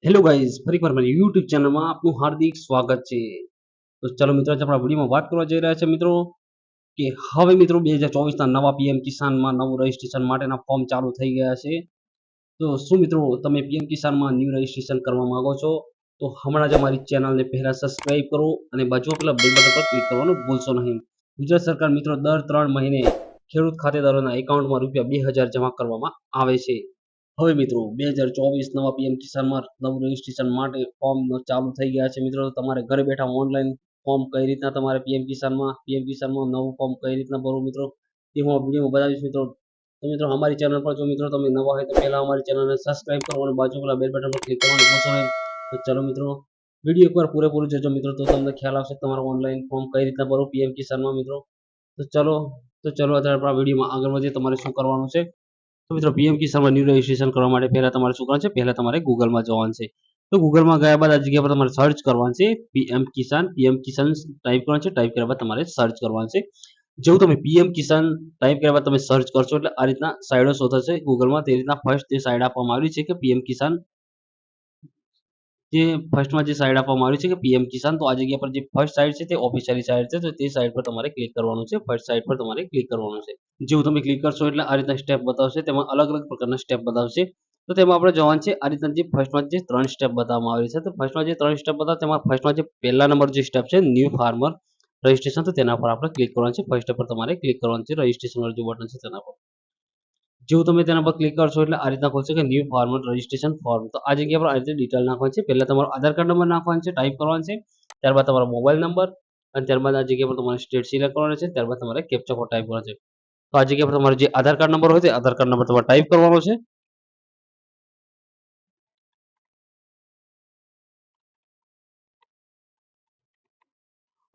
Hello guys, ફરીવાર મારી YouTube ચેનલમાં આપનું હાર્દિક સ્વાગત છે. તો ચાલો મિત્રો, આજે આપણા વિડીયોમાં વાત કરવા જઈ રહ્યા છે મિત્રો કે હવે મિત્રો 2024ના નવા પીએમ કિસાનમાં નવું રજીસ્ટ્રેશન માટેના ફોર્મ ચાલુ થઈ ગયા છે. તો શું મિત્રો તમે પીએમ કિસાનમાં ન્યૂ રજીસ્ટ્રેશન કરવા માંગો છો? તો હમણાં જ અમારી ચેનલને પહેલા સબસ્ક્રાઇબ કરો અને બાજુમાં પેલા બેલ બટન પર ક્લિક કરવાનું ભૂલશો નહીં. ગુજરાત સરકાર મિત્રો દર 3 મહિને ખેડૂત ખાતેદારોના એકાઉન્ટમાં રૂપિયા 2000 જમા કરવામાં આવે છે. હવે મિત્રો 2024 નવા પીએમ કિસાનમાં નવું રજીસ્ટ્રેશન માટે ફોર્મ ચાલુ થઈ ગયા છે મિત્રો. તમારે ઘરે બેઠા ઓનલાઈન ફોર્મ કઈ રીતના તમારે પીએમ કિસાનમાં નવું ફોર્મ કઈ રીતના ભરવું મિત્રો, તે હું વિડીયોમાં બતાવીશ મિત્રો. તો મિત્રો અમારી ચેનલ પર જો મિત્રો તમે નવા હોય તો પહેલા અમારી ચેનલને સબસ્ક્રાઇબ કરો અને બાજુના બેલ બટન પર ક્લિક કરવાનું ભૂલશો નહીં. તો ચલો મિત્રો, વિડીયો એકવાર પૂરેપૂરું જોજો મિત્રો, તો તમને ખ્યાલ આવશે તમારું ઓનલાઈન ફોર્મ કઈ રીતના ભરવું પીએમ કિસાનમાં મિત્રો. તો ચલો અત્યારે આપણા વિડીયોમાં આગળ વધીએ. તમારે શું કરવાનું છે? તો મિત્રો પીએમ કિસાનમાં ન્યૂ રજીસ્ટ્રેશન કરવા માટે પહેલા તમારે શું કરવાનું છે? પહેલા તમારે ગૂગલમાં જવાનું છે. તો ગૂગલમાં ગયા બાદ આ જગ્યા પર તમારે સર્ચ કરવાનું છે પીએમ કિસાન ટાઈપ કરવાનું છે. ટાઈપ કર્યા બાદ તમારે સર્ચ કરવાનું છે. જેવું તમે પીએમ કિસાન ટાઈપ કર્યા બાદ તમે સર્ચ કરશો એટલે આ રીતના સાઇડો શો થશે ગૂગલમાં. તે રીતના ફર્સ્ટ જે સાઇડ આપવામાં આવી છે કે પીએમ કિસાન, જે ફર્સ્ટમાં જે સાઇડ આપવામાં આવી છે કે પીએમ કિસાન, તો આ જગ્યા પર જે ફર્સ્ટ સાઇડ છે તે ઓફિશિયલી સાઇડ છે. તો તે સાઇડ પર તમારે ક્લિક કરવાનું છે. ફર્સ્ટ સાઇડ પર તમારે ક્લિક કરવાનું છે. જેવું તમે ક્લિક કરશો એટલે આ રીતના સ્ટેપ બતાવશે. તેમાં અલગ અલગ પ્રકારના સ્ટેપ બતાવશે. તો તેમાં આપણે જવાનું છે આ રીતના જે ફર્સ્ટમાં જે 3 સ્ટેપ બતાવવામાં આવેલી છે. તો ફર્સ્ટમાં જે 3 સ્ટેપ બતાવે તેમાં ફર્સ્ટમાં જે પહેલા નંબર જે સ્ટેપ છે ન્યૂ ફાર્મર રજીસ્ટ્રેશન, તો તેના પર આપણે ક્લિક કરવાનું છે. ફર્સ્ટ સ્ટેપ પર તમારે ક્લિક કરવાનું છે. રજીસ્ટ્રેશન વાળું જે બટન છે તેના પર જેવું તમે તેના પર ક્લિક કરશો એટલે આ રીતના ખોલશે કે ન્યૂ ફાર્મર રજીસ્ટ્રેશન ફોર્મ. તો આ જગ્યા પર આ રીતે ડિટેલ નાખવાની છે. પહેલા તમારો આધાર કાર્ડ નંબર નાખવાનો છે, ટાઈપ કરવાનો છે. ત્યારબાદ તમારો મોબાઈલ નંબર અને ત્યારબાદ આ જગ્યા પર તમારે સ્ટેટ સિલેક્ટ કરવાનો છે. ત્યારબાદ તમારે કેપ્ચા કોડ ટાઈપ કરવાનો છે. તો આ જગ્યા પર તમારો જે આધાર કાર્ડ નંબર હોય તે આધાર કાર્ડ નંબર તમારે ટાઈપ કરવાનો છે.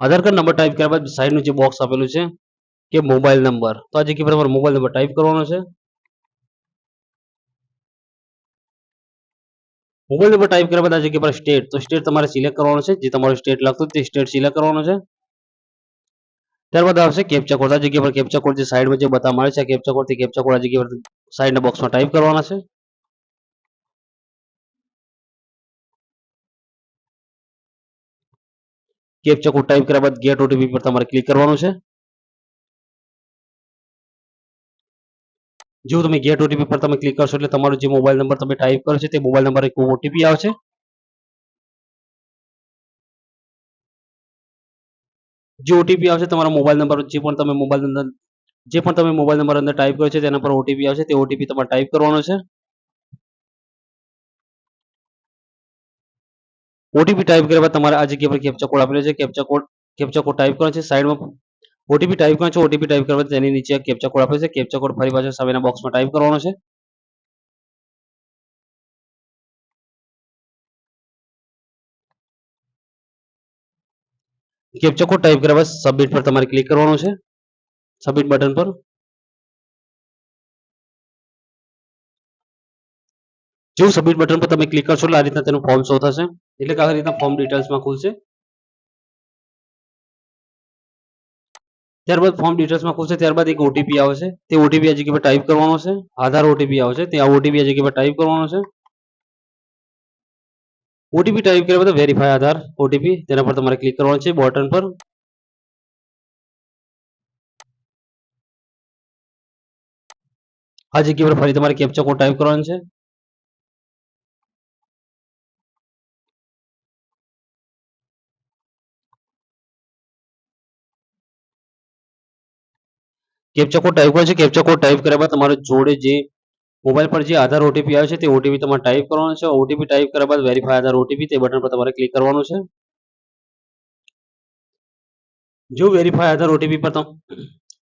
આધાર કાર્ડ નંબર ટાઈપ કર્યા બાદ સાઈડનું જે બોક્સ આપેલું છે કે મોબાઈલ નંબર, તો આ જગ્યા પર તમારો મોબાઈલ નંબર ટાઈપ કરવાનો છે. મોબાઈલ નંબર ટાઈપ કર્યા બાદ આ જગ્યા પર સ્ટેટ, તો સ્ટેટ તમારે સિલેક્ટ કરવાનો છે. જે તમારું સ્ટેટ લાગતું તે સ્ટેટ સિલેક્ટ કરવાનો છે. ત્યારબાદ આવશે કેપ્ચા કોડ. આ જગ્યા પર કેપ્ચા કોડ જે સાઈડમાં જે બતાવવામાં આવે છે કેપ્ચા કોડ, તે કેપ્ચા કોડ આ જગ્યા પર સાઈડના બોક્સમાં ટાઈપ કરવાના છે. કેપ્ચા કોડ ટાઈપ કર્યા બાદ ગેટ ઓટીપી પર તમારે ક્લિક કરવાનું છે. જો તમે ગેટ ઓટીપી પર તમે ક્લિક કરશો એટલે તમારો જે મોબાઈલ નંબર તમે ટાઈપ કર્યો છે તે મોબાઈલ નંબર એક ઓટીપી આવશે. જે ઓટીપી આવશે તમારા મોબાઈલ નંબર જે પણ તમે મોબાઈલ નંબર અંદર ટાઈપ કર્યો છે તેના પર ઓટીપી આવશે. તે ઓટીપી તમારે ટાઈપ કરવાનો છે. ઓટીપી ટાઈપ કર્યા બાદ તમારે આ જગ્યા પર કેપ્ચા કોડ આપેલો છે. કેપ્ચા કોડ ટાઈપ કરવાનો છે. સાઈડમાં ઓટીપી ટાઈપ કરવાનો છે. ઓટીપી ટાઈપ કરવા તેની નીચે કેપ્ચા કોડ આપેલો છે. કેપ્ચા કોડ ફરી પાછો સામેના બોક્સમાં ટાઈપ કરવાનો છે. કેપ્ચા કોડ ટાઈપ કર્યા બાદ સબમિટ પર તમારે ક્લિક કરવાનું છે. સબમિટ બટન પર જેવું સબમિટ બટન પર તમે ક્લિક કરશો એટલે આ રીતના તેનું ફોર્મ શો થશે. એટલે કે આ રીતના ફોર્મ ડિટેલ્સમાં ખુલશે. ત્યારબાદ ફોર્મ ડિટેલ્સમાં ખુલશે. ત્યારબાદ એક ઓટીપી આવશે. તે ઓટીપી આ જગ્યા પર ટાઈપ કરવાનો છે. આધાર ઓટીપી આવશે. તે ઓટીપી આ જગ્યા પર ટાઈપ કરવાનો છે. ઓટીપી ટાઈપ કર્યા બાદ વેરીફાઈ આધાર ઓટીપી તેના પર તમારે ક્લિક કરવાનું છે બટન પર. આ જગ્યા પર ફરી તમારે કેપ્ચા કોડ ટાઈપ કરવાનો છે. કેપ્ચા કોડ ટાઈપ કરવાનો છે. કેપ્ચા કોડ ટાઈપ કર્યા બાદ તમારે જોડે જે મોબાઈલ પર જે આધાર ઓટીપી આવે છે તે ઓટીપી તમારે ટાઈપ કરવાનો છે. ઓટીપી ટાઈપ કર્યા બાદ વેરીફાઈ આધાર ઓટીપી તે બટન પર તમારે ક્લિક કરવાનું છે. જો વેરીફાઈ આધાર ઓટીપી પર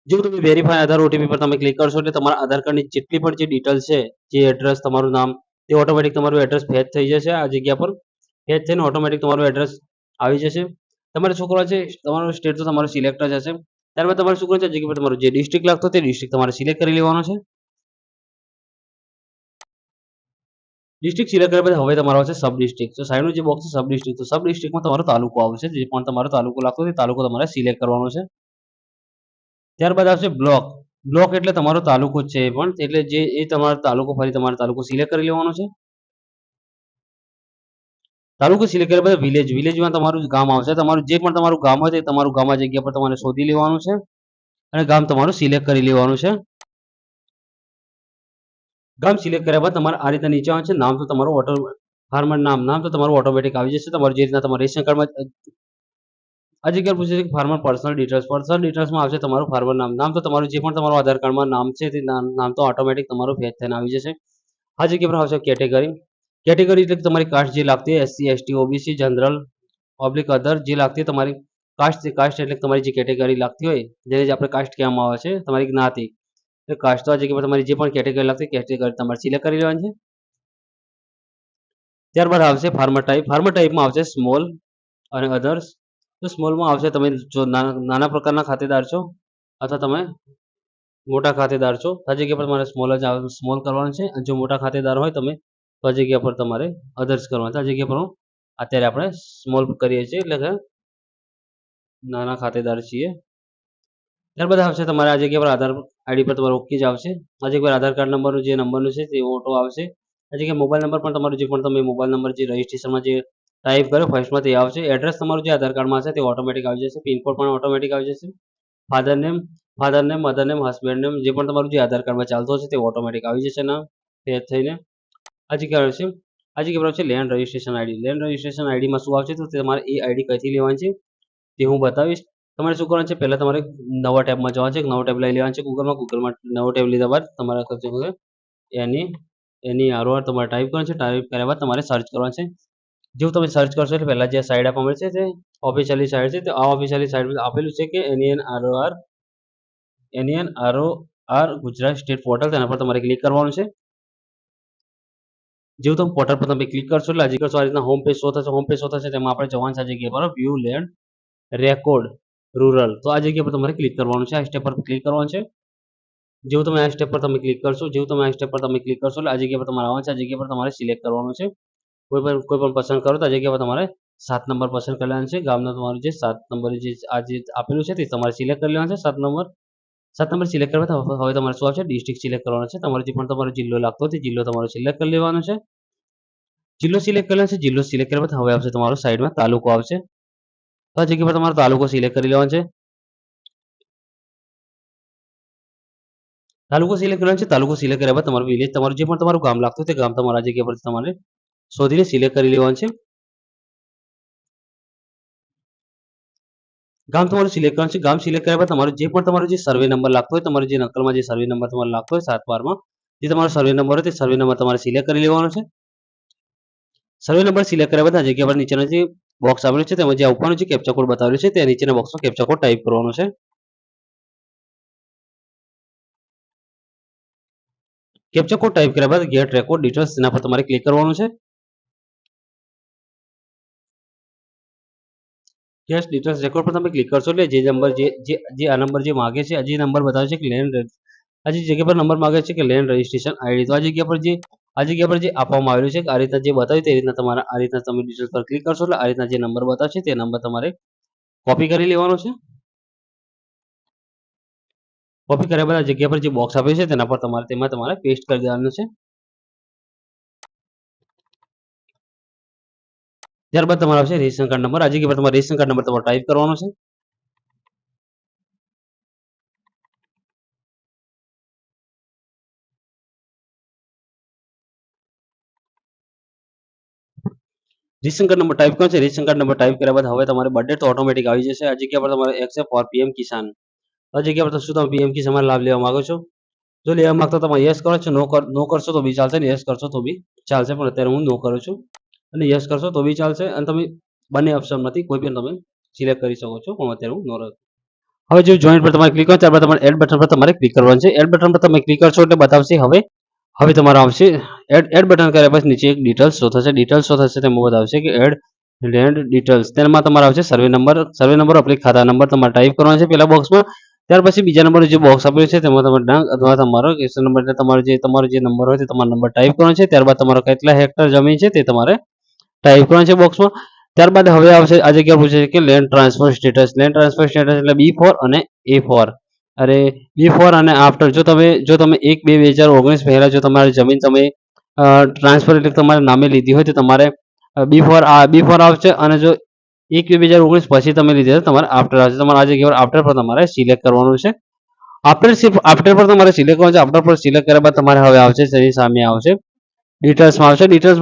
જેવું તમે વેરીફાઈ આધાર ઓટીપી પર તમે ક્લિક કરશો એટલે તમારા આધાર કાર્ડની જેટલી પણ જે ડિટેલ છે, જે એડ્રેસ, તમારું નામ, તે ઓટોમેટિક તમારું એડ્રેસ ફેચ થઈ જશે. આ જગ્યા પર ફેચ થઈને ઓટોમેટિક તમારું એડ્રેસ આવી જશે. તમારે શું કરવા છે? તમારું સ્ટેટ તો તમારું સિલેક્ટ જ હશે. ત્યારબાદ તમારે શું કરવાનું છે? જગ્યા પર તમારું જે ડિસ્ટ્રિક્ટ લાગતો તે ડિસ્ટ્રિક્ટ તમારે સિલેક્ટ કરી લેવાનો છે. ડિસ્ટ્રિક્ટ સિલેક્ટ કર્યા પછી હવે તમારો આવશે સબ ડિસ્ટ્રિક્ટ. તો સાઈડનું જે બોક્સ છે સબ ડિસ્ટ્રિક્ટ, તો સબ ડિસ્ટ્રિક્ટમાં તમારો તાલુકો આવશે. જે પણ તમારો તાલુકો લાગતો તે તાલુકો તમારે સિલેક્ટ કરવાનો છે. ત્યારબાદ આવશે બ્લોક. બ્લોક એટલે તમારો તાલુકો છે પણ એટલે જે એ તમારો તાલુકો ફરી તમારો તાલુકો સિલેક્ટ કરી લેવાનો છે. તાલુકો સિલેક્ટ કર્યા બાદ વિલેજ, વિલેજમાં તમારું ગામ આવશે. તમારું જે પણ તમારું ગામ હોય તે તમારું ગામ આ જગ્યા પર તમારે શોધી લેવાનું છે અને ગામ તમારું સિલેક્ટ કરી લેવાનું છે. ગામ સિલેક્ટ કર્યા બાદ તમારે આ રીતના નીચે આવે છે નામ, તો તમારું ઓટો ફાર્મર નામ તો તમારું ઓટોમેટિક આવી જશે. તમારું જે રીતના તમારા રેશન કાર્ડમાં આ જગ્યાએ પૂછે છે કે ફાર્મર પર્સનલ ડિટેલ્સમાં આવશે તમારું ફાર્મર નામ તો તમારું જે પણ તમારું આધાર કાર્ડમાં નામ છે તે નામ તો ઓટોમેટિક તમારું ફેચ થઈને આવી જશે. આ જગ્યા પર આવશે કેટેગરી. કેટેગરી એટલે તમારી કાસ્ટ જે લાગતી હોય, SC, ST, OBC, general, public, other જે લાગતી હોય તમારી કાસ્ટ એટલે તમારી જે કેટેગરી લાગતી હોય, જેને આપણે કાસ્ટ કહેવામાં આવે છે, તમારી જ્ઞાતિ કાસ્ટ. તો આ જગ્યા પર તમારી જે પણ કેટેગરી લાગતી કેટેગરી તમારે સિલેક્ટ કરી લેવાની છે. ત્યારબાદ આવશે ફાર્મર ટાઈપ. ફાર્મર ટાઈપમાં આવશે સ્મોલ અને અધર્સ. તો સ્મોલમાં આવશે તમે જો નાના પ્રકારના ખાતેદાર છો અથવા તમે મોટા ખાતેદાર છો, આ જગ્યા પર તમારે સ્મોલ કરવાનું છે. અને જો મોટા ખાતેદાર હોય તમે તો આ જગ્યા પર તમારે અધર્સ કરવાનું છે. આ જગ્યા પર અત્યારે આપણે સ્મોલ કરીએ છીએ એટલે કે નાના ખાતેદાર છીએ. ત્યારબાદ આવશે તમારે આ જગ્યા પર આધાર આઈડી પર તમારે ઓકે જ આવશે. આ જગ્યા પર આધાર કાર્ડ નંબરનું જે નંબરનું છે તે ઓટો આવશે. આ જગ્યાએ મોબાઈલ નંબર પણ તમારું જે પણ તમે મોબાઈલ નંબર જે રજિસ્ટ્રેશનમાં જે ટાઈપ કર્યો ફર્સ્ટમાં તે આવશે. એડ્રેસ તમારું જે આધાર કાર્ડમાં હશે તે ઓટોમેટિક આવી જશે. પિનકોડ પણ ઓટોમેટિક આવી જશે. Father name, mother name, husband name જે પણ તમારું જે આધાર કાર્ડમાં ચાલતું હશે તે ઓટોમેટિક આવી જશે નામ ફેચ થઈને. આ જગ્યા આવશે આ જગ્યા પર આવશે land registration ID. Land registration આઈડીમાં શું આવશે તો તમારે એ આઈડી કઈથી લેવાની છે તે હું બતાવીશ. તમારે શું કરવાનું છે, પહેલા તમારે નવા ટેબમાં જવાનું છે. નવો ટેબ લઈ લેવાનું છે ગૂગલમાં નવો ટેબ લીધા બાદ તમારે એની આરઓઆર તમારે ટાઈપ કરવાનું છે. ટાઈપ કર્યા બાદ તમારે સર્ચ કરવાનું છે. જેવું તમે સર્ચ કરશો એટલે પહેલા જે સાઈડ આપવા મળશે તે ઓફિશિયલી સાઈડ છે. તો આ ઓફિશિયલી સાઈડ આપેલું છે કે એનએનઆરઓઆર ગુજરાત સ્ટેટ પોર્ટલ, તેના પર તમારે ક્લિક કરવાનું છે. જેવું તમે પોર્ટલ પર તમે ક્લિક કરશો એટલે હજી કરશો આ રીતના હોમ પેજ શો થશે. હોમ પેજ શો થશે તેમાં આપણે જવાનું છે આ જગ્યા પર વ્યૂ લેન્ડ રેકોર્ડ રૂરલ. તો આ જગ્યા પર તમારે ક્લિક કરવાનું છે. આ સ્ટેપ પર ક્લિક કરવાનું છે. જેવું તમે આ સ્ટેપ પર તમે ક્લિક કરશો એટલે આ જગ્યા પર તમારે આવવાનું છે. આ જગ્યા પર તમારે સિલેક્ટ કરવાનું છે. કોઈ પણ પસંદ કરો તો આ જગ્યા પર તમારે 7 નંબર પસંદ કરી લેવાનું છે. ગામનું તમારું જે 7 નંબર જે આપેલું છે તે તમારે સિલેક્ટ કરી લેવાનું છે. 7 નંબર સિલેક્ટ કરવા હવે તમારે શું આવશે, ડિસ્ટ્રિક્ટ સિલેક્ટ કરવાનો છે. તમારે જે પણ તમારો જિલ્લો લાગતો હોય તે જિલ્લો તમારો સિલેક્ટ કરી લેવાનો છે. જિલ્લો સિલેક્ટ કરવાનો છે. જિલ્લો સિલેક્ટ કર્યા બાદ હવે આવશે તમારો સાઈડમાં તાલુકો આવશે. તો આ જગ્યા પર તમારો તાલુકો સિલેક્ટ કરી લેવાનો છે. તાલુકો સિલેક્ટ કરવાનો છે. તાલુકો સિલેક્ટ કર્યા બાદ તમારું વિલેજ, તમારું જે પણ તમારું ગામ લાગતું હોય તે ગામ તમારા જગ્યા પર તમારે શોધીને સિલેક્ટ કરી લેવાનું છે. ગામ તમારું સિલેક્ટ કરવાનું છે. ગામ સિલેક્ટ કર્યા બાદ તમારો જે પણ તમારો જે સર્વે નંબર લાગતો હોય, તમારો જે નકલમાં જે સર્વે નંબર તમારે લાગતો હોય 7/12માં જે તમારો સર્વે નંબર હોય તે સર્વે નંબર તમારે સિલેક્ટ કરી લેવાનો છે. સર્વે નંબર સિલેક્ટ કર્યા બાદ આ જગ્યા પર નીચેનો જે બોક્સ આવેલું છે તેમાં જે ઉપરનું જે કેપ્ચા કોડ બતાવેલું છે તે નીચેના બોક્સમાં કેપ્ચા કોડ ટાઈપ કરવાનો છે. કેપ્ચા કોડ ટાઈપ કર્યા બાદ ગેટ રેકોર્ડ ડિટેલ્સ તેના પર તમારે ક્લિક કરવાનું છે. ગેસ ડિટેલ્સ રેકોર્ડ પર તમે ક્લિક કરશો એટલે જે નંબર જે આ નંબર જે માંગે છે, જે નંબર બતાવે છે કે લેન્ડ આ જે જગ્યા પર નંબર માંગે છે કે લેન્ડ રજિસ્ટ્રેશન આઈડી, તો આ જગ્યા પર જે આપવામાં આવેલું છે આ રીતના જે બતાવ્યું તે રીતના તમારે આ રીતના તમે ડિટેલ્સ પર ક્લિક કરશો એટલે આ રીતના જે નંબર બતાવશે તે નંબર તમારે કોપી કરી લેવાનો છે. કોપી કર્યા બાદ આ જગ્યા પર જે બોક્સ આપ્યું છે તેના પર તેમાં તમારે પેસ્ટ કરી દેવાનું છે. ત્યારબાદ તમારે આવશે રેશન કાર્ડ નંબર. આ જગ્યા પર તમારે રેશન કાર્ડ નંબર તમારે ટાઈપ કરવાનો છે. રેશન કાર્ડ નંબર ટાઈપ કરવાનો છે. રેશન કાર્ડ નંબર ટાઈપ કર્યા બાદ હવે તમારે બર્થડેટ તો ઓટોમેટિક આવી જશે. આ જગ્યા પર તમારે એક્સેપ્ટ ફોર પીએમ કિસાન, આ જગ્યા પર શું તમે પીએમ કિસાન લાભ લેવા માંગો છો? જો લેવા માંગતા તમે યસ કરો છો, નો કરશો તો બી ચાલશે, યસ કરશો તો બી ચાલશે, પણ અત્યારે હું નો કરું છું. અને યસ કરશો તો બી ચાલશે અને તમે બંને ઓપ્શનમાંથી કોઈ પણ તમે સિલેક્ટ કરી શકો છો, પણ અત્યારે હું નો રહું. હવે જો જોઈન્ટ પર તમારે ક્લિક કરો ત્યારબાદ તમારે એડ બટન પર તમારે ક્લિક કરવાનું છે. એડ બટન પર તમે ક્લિક કરશો એટલે બતાવશે હવે તમારે આવશે એડ બટન કર્યા પછી નીચે એક ડિટેલ્સ શો થશે. ડિટેલ્સ શો થશે તેમાં બતાવશે કે એડ લેન્ડ ડિટેલ્સ. તેમાં તમારે આવશે સર્વે નંબર અપલીક ખાતા નંબર તમારે ટાઈપ કરવાનો છે પહેલા બોક્સમાં. ત્યાર પછી બીજા નંબર જે બોક્સ આપ્યું છે તેમાં તમે ડાંગ અથવા તમારો કેશન નંબર એટલે તમારો જે નંબર હોય તે તમારો નંબર ટાઈપ કરવાનો છે. ત્યારબાદ તમારો કેટલા હેક્ટર જમીન છે તે તમારે ટાઈપ કરવાનું છે બોક્સમાં. ત્યારબાદ હવે આવશે આ જગ્યા પૂછે છે કે land transfer status. Land transfer status એટલે B4 અને A4. અરે B4 અને આફ્ટર જો તમે 1/2/2019 પહેલા જો તમારી જમીન તમે ટ્રાન્સફર એટલે તમારા નામે લીધી હોય તો તમારે બી ફોર આવશે, અને જો 1/2/2019 પછી તમે લીધેલ તમારે આફ્ટર આવશે. તમારે આ જગ્યા પર આફ્ટર પર તમારે સિલેક્ટ કરવાનું છે. આફ્ટર પર તમારે સિલેક્ટ કરવાનું છે. આફ્ટર પર સિલેક્ટ કર્યા બાદ તમારે હવે આવશે તેની સામે આવશે ડિટેલ્સમાં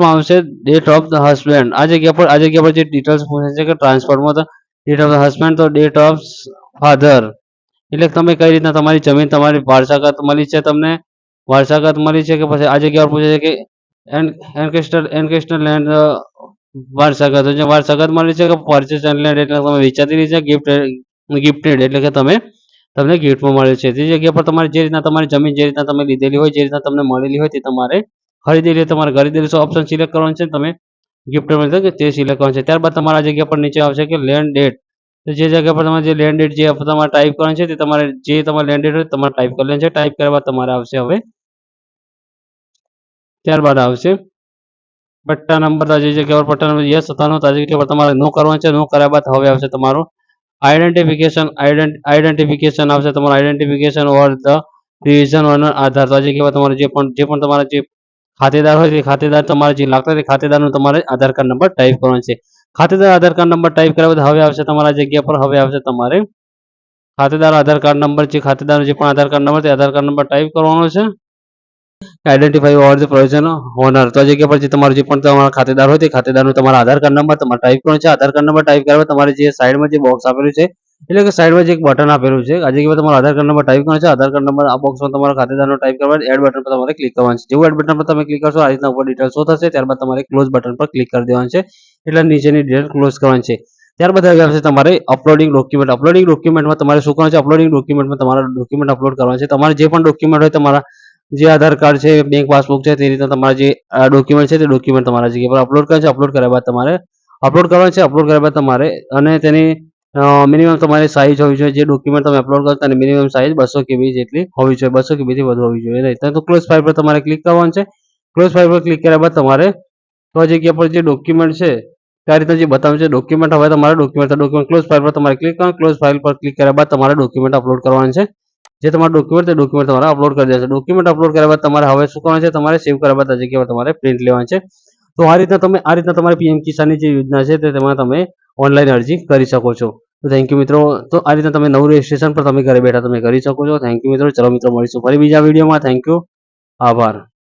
આવશે ડેટ ઓફ ધ હસબેન્ડ. આ જગ્યા પર જે ડિટેલ્સ પૂછે છે કે ટ્રાન્સફરમાં તો ડેટ ઓફ ધ હસબેન્ડ, તો ડેટ ઓફ ફાધર, એટલે તમે કઈ રીતના તમારી જમીન તમારી વારસાગત મળી છે, તમને વારસાગત મળી છે કે પછી આ જગ્યા પર પૂછે છે કે એન્કેસ્ટર લેન્ડ વારસાગત, જે વારસાગત મળી છે કે પરચેસ લેન્ડ, એટલે તમે વેચાતી રહી છે, ગિફ્ટેડ એટલે કે તમને ગિફ્ટમાં મળે છે. તે જગ્યા પર તમારે જે રીતના તમારી જમીન જે રીતના તમે લીધેલી હોય, જે રીતના તમને મળેલી હોય તે તમારે ખરીદેલી ઓપ્શન સિલેક્ટ કરવાનું છે. તમે ગિફ્ટ મળે કે તે સિલેક્ટ કરવાનું છે. ત્યારબાદ તમારા જગ્યા પર નીચે આવશે કે લેન્ડ ડેટ, તો જે જગ્યા પર તમારે જે લેન્ડ ડેટ જે તમારે ટાઈપ કરવાનું છે તે તમારે જે તમારે લેન્ડ ડેટ હોય તમારે ટાઈપ કરી લેવાનું છે. ટાઈપ કર્યા બાદ તમારે આવશે હવે ત્યારબાદ આવશે પટ્ટા નંબર. જે જગ્યા પર પટ્ટા નંબર યસ હતા તો આ જગ્યા પર તમારે નો કરવાનું છે. નો કર્યા બાદ હવે આવશે તમારું આઈડેન્ટિફિકેશન આવશે, તમારું identification or the division owner Aadhaar. તો આ જગ્યા પર તમારે જે પણ તમારા જે ખાતેદાર હોય તે ખાતેદાર તમારે જે લાગતા તે ખાતેદારનો તમારે આધાર કાર્ડ નંબર ટાઈપ કરવાનો છે. ખાતેદાર આધાર કાર્ડ નંબર ટાઈપ કર્યા બાદ હવે આવશે તમારા જગ્યા પર હવે આવશે તમારે ખાતેદાર આધાર કાર્ડ નંબર, જે ખાતેદારનો જે પણ આધાર કાર્ડ નંબર તે આધાર કાર્ડ નંબર ટાઈપ કરવાનો છે. Identify or the provision owner, તો આ જગ્યા પર જે તમારું જે પણ તમારા ખાતેદાર હોય તે ખાતેદારનો તમારા આધાર કાર્ડ નંબર તમારે ટાઈપ કરવાનો છે. આધાર કાર્ડ નંબર ટાઈપ કર્યા બાદ તમારે જે સાઈડમાં જે બોક્સ આપેલું છે, એટલે કે સાઈડમાં જે એક બટન આપેલું છે, આ જગ્યા પર તમારો આધાર કાર્ડ નંબર ટાઈપ કરવાનો છે. આધાર કાર્ડ નંબર આ બોક્સમાં તમારા ખાતેદારનો ટાઈપ કરવા એડ બટન પર તમારે ક્લિક કરવાનું છે. જેવું એડ બટન પર તમે ક્લિક કરશો આ રીતના ઉપર ડિટેલ શો થશે. ત્યારબાદ તમારે ક્લોઝ બટન પર ક્લિક કરી દેવાનું છે, એટલે નીચેની ડિટેલ ક્લોઝ કરવાની છે. ત્યારબાદ હવે આવશે તમારે અપલોડિંગ ડોક્યુમેન્ટમાં તમારે શું કરવાનું છે. અપલોડિંગ ડોક્યુમેન્ટમાં તમારા ડોક્યુમેન્ટ અપલોડ કરવાનું છે. તમારે જે પણ ડોક્યુમેન્ટ હોય, તમારા જે આધાર કાર્ડ છે, બેંક પાસબુક છે, તે રીતે તમારા જે ડોક્યુમેન્ટ છે તે ડોક્યુમેન્ટ તમારા જગ્યા પર અપલોડ કરે છે. અપલોડ કર્યા બાદ તમારે અપલોડ કરવાનું છે. અપલોડ કર્યા બાદ તમારે અને તેની મિનિમમ તમારી સાઈઝ હોવી જોઈએ. જે ડોક્યુમેન્ટ તમે અપલોડ કરો તેની મિનિમમ સાઈઝ 200 KB જેટલી હોવી જોઈએ. 200 KB થી વધુ હોવી જોઈએ નહીં. તો ક્લોઝ ફાઇલ પર તમારે ક્લિક કરવાનું છે. ક્લોઝ ફાઇલ પર ક્લિક કર્યા બાદ તમારે તો આ જગ્યા પર જે ડોક્યુમેન્ટ છે તે આ રીતના જે બતાવે છે ડોક્યુમેન્ટ, હવે તમારે ડોક્યુમેન્ટ ક્લોઝ ફાઇલ પર તમારે ક્લિક કરવાનું. ક્લોઝ ફાઇલ પર ક્લિક કર્યા બાદ તમારે ડોક્યુમેન્ટ અપલોડ કરવાનું છે. જે તમારું ડોક્યુમેન્ટ તે ડોક્યુમેન્ટ તમારે અપલોડ કરી દેશે. ડોક્યુમેન્ટ અપલોડ કર્યા બાદ તમારે હવે શું કરવાનું છે, તમારે સેવ કર્યા બાદ આ જગ્યા પર તમારે પ્રિન્ટ લેવાનું છે. તો આ રીતના તમારી પીએમ કિસાનની જે યોજના છે તે તેમાં તમે ઓનલાઈન અરજી કરી શકો છો. તો થેન્ક યુ મિત્રો. તો આ રીતના તમે નવું રજિસ્ટ્રેશન પર તમે ઘરે બેઠા તમે કરી શકો છો. થેન્ક યુ મિત્રો. ચલો મિત્રો મળીશું ફરી બીજા વિડીયોમાં. Thank you. આભાર.